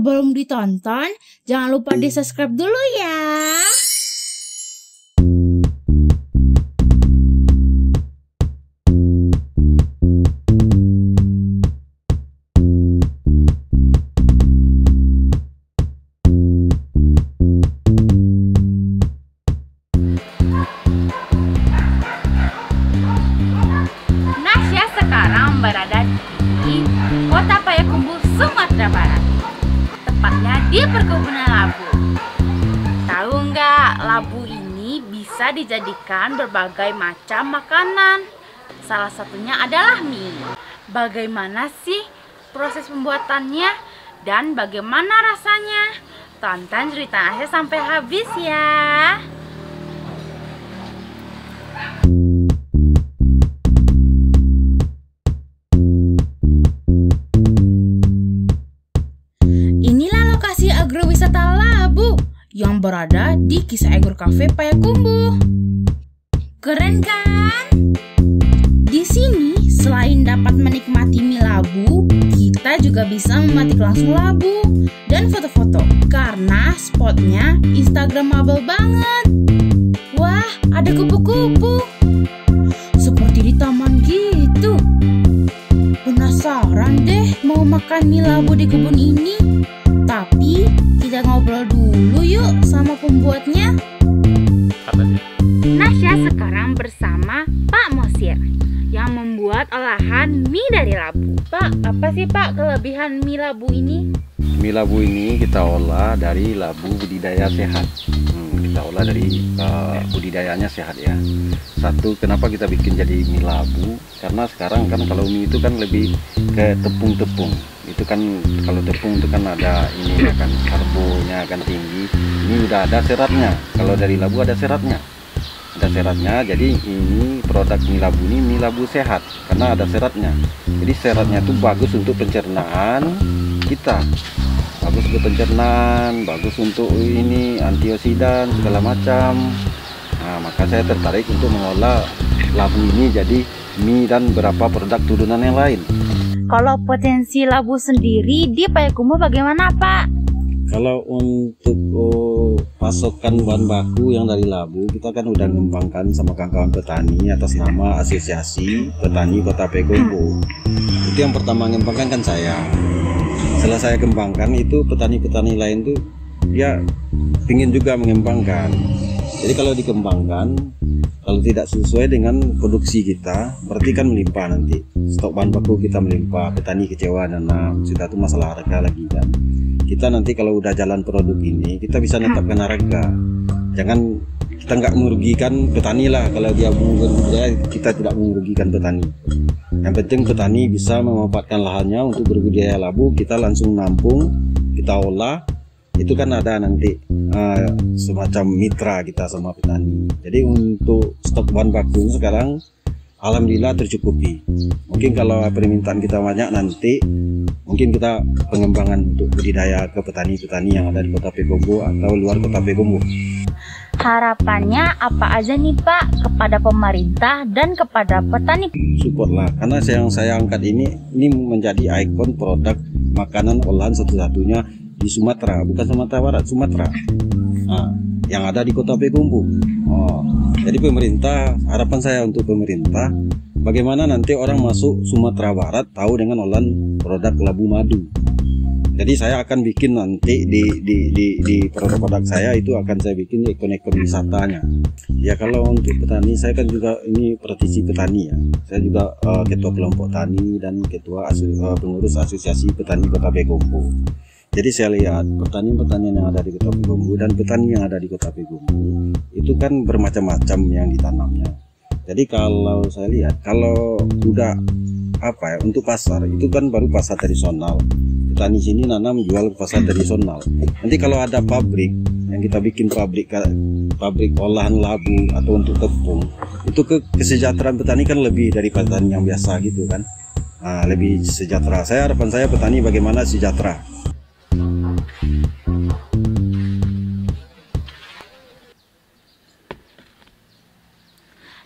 sebelum ditonton, jangan lupa di-subscribe dulu ya. Nasya sekarang berada di Kota Payakumbuh, Sumatera Barat. Tepatnya di perkebunan labu. Tahu nggak, labu ini bisa dijadikan berbagai macam makanan. Salah satunya adalah mie. Bagaimana sih proses pembuatannya dan bagaimana rasanya? Tonton cerita Nasya sampai habis ya. Inilah lokasi agrowisata Labu yang berada di Kisah Egor Cafe Payakumbuh. Keren kan? Di sini selain dapat menikmati mie labu, kita juga bisa memetik langsung labu dan foto-foto karena spotnya instagramable banget. Wah, ada kupu-kupu seperti di taman gitu. Penasaran deh mau makan mie labu di kebun ini. Tapi kita ngobrol dulu yuk sama pembuatnya. Nasya sekarang bersama Pak Mosir yang membuat olahan mie dari labu. Pak, apa sih Pak kelebihan mie labu ini? Mie labu ini kita olah dari labu budidaya sehat. Kita olah dari budidayanya sehat ya. Satu, kenapa kita bikin jadi mie labu? Karena sekarang kan kalau mie itu kan lebih ke tepung-tepung. Itu kan kalau tepung itu kan ada ini kan karbonya kan tinggi. Ini udah ada seratnya. Kalau dari labu ada seratnya. Ada seratnya. Jadi ini produk mie labu ini mie labu sehat karena ada seratnya. Jadi seratnya itu bagus untuk pencernaan kita. Bagus untuk pencernaan, bagus untuk ini antioksidan segala macam. Nah, maka saya tertarik untuk mengolah labu ini jadi mie dan beberapa produk turunan yang lain. Kalau potensi labu sendiri di Payakumbuh bagaimana Pak? Kalau untuk pasokan bahan baku yang dari labu, kita kan udah mengembangkan sama kawan-kawan petani atas nama Asosiasi Petani Kota Payakumbuh. Itu yang pertama mengembangkan kan saya. Setelah saya kembangkan itu petani-petani lain tuh ya ingin juga mengembangkan. Jadi kalau dikembangkan, kalau tidak sesuai dengan produksi kita, berarti kan melimpah nanti. Stok bahan baku kita melimpah, petani kecewa dan sudah itu masalah harga lagi kan. Kita nanti kalau udah jalan produk ini, kita bisa menetapkan harga. Jangan kita nggak merugikan petani lah. Kalau dia berbudidaya, kita tidak merugikan petani. Yang penting petani bisa memanfaatkan lahannya untuk berbudidaya labu. Kita langsung nampung, kita olah. Itu kan ada nanti semacam mitra kita sama petani. Jadi untuk stok bahan baku sekarang alhamdulillah tercukupi. Mungkin kalau permintaan kita banyak nanti mungkin kita pengembangan untuk budidaya ke petani-petani yang ada di Kota Payakumbuh atau luar Kota Payakumbuh. Harapannya apa aja nih Pak kepada pemerintah dan kepada petani? Support lah, karena yang saya angkat ini menjadi ikon produk makanan olahan satu-satunya di Sumatera, bukan Sumatera Barat, Sumatera. Nah, yang ada di Kota Payakumbuh. Jadi pemerintah, harapan saya untuk pemerintah, bagaimana nanti orang masuk Sumatera Barat tahu dengan olahan produk labu madu. Jadi saya akan bikin nanti di produk-produk saya itu akan saya bikin ikon-ikon wisatanya. Ya kalau untuk petani, saya kan juga ini praktisi petani ya. Saya juga ketua kelompok tani dan ketua pengurus asosiasi petani Kota Payakumbuh. Jadi saya lihat petani-petani yang ada di Kota Payakumbuh dan petani yang ada di Kota Payakumbuh itu kan bermacam-macam yang ditanamnya. Jadi kalau saya lihat, kalau udah untuk pasar itu kan baru pasar tradisional. Petani sini nanam jual ke pasar tradisional. Nanti kalau ada pabrik yang kita bikin pabrik olahan labu atau untuk tepung, itu kesejahteraan petani kan lebih dari petani yang biasa gitu kan. Lebih sejahtera. Harapan saya petani bagaimana sejahtera.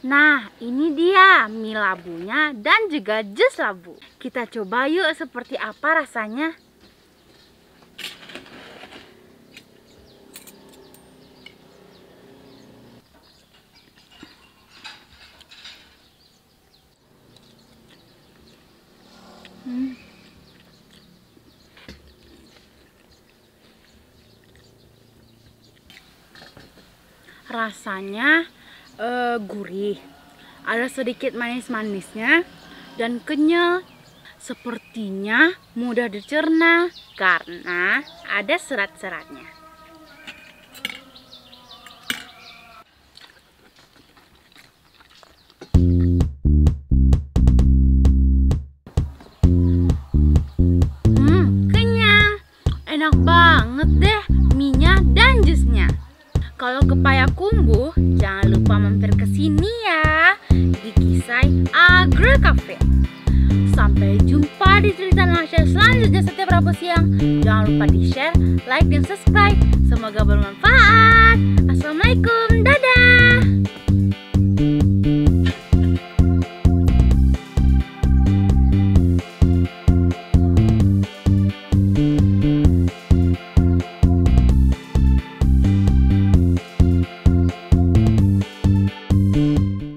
Nah, ini dia mie labunya dan juga jus labu. Kita coba yuk seperti apa rasanya. Rasanya gurih, ada sedikit manis-manisnya, dan kenyal. Sepertinya mudah dicerna karena ada serat-seratnya. Kenyang, enak banget deh mie-nya dan jusnya. Kalau ke Payakumbuh, jangan lupa mampir ke sini ya, di Kisai Agro Cafe. Sampai jumpa di cerita Nasya selanjutnya setiap Rabu siang. Jangan lupa di-share, like, dan subscribe. Semoga bermanfaat. Assalamualaikum, dadah.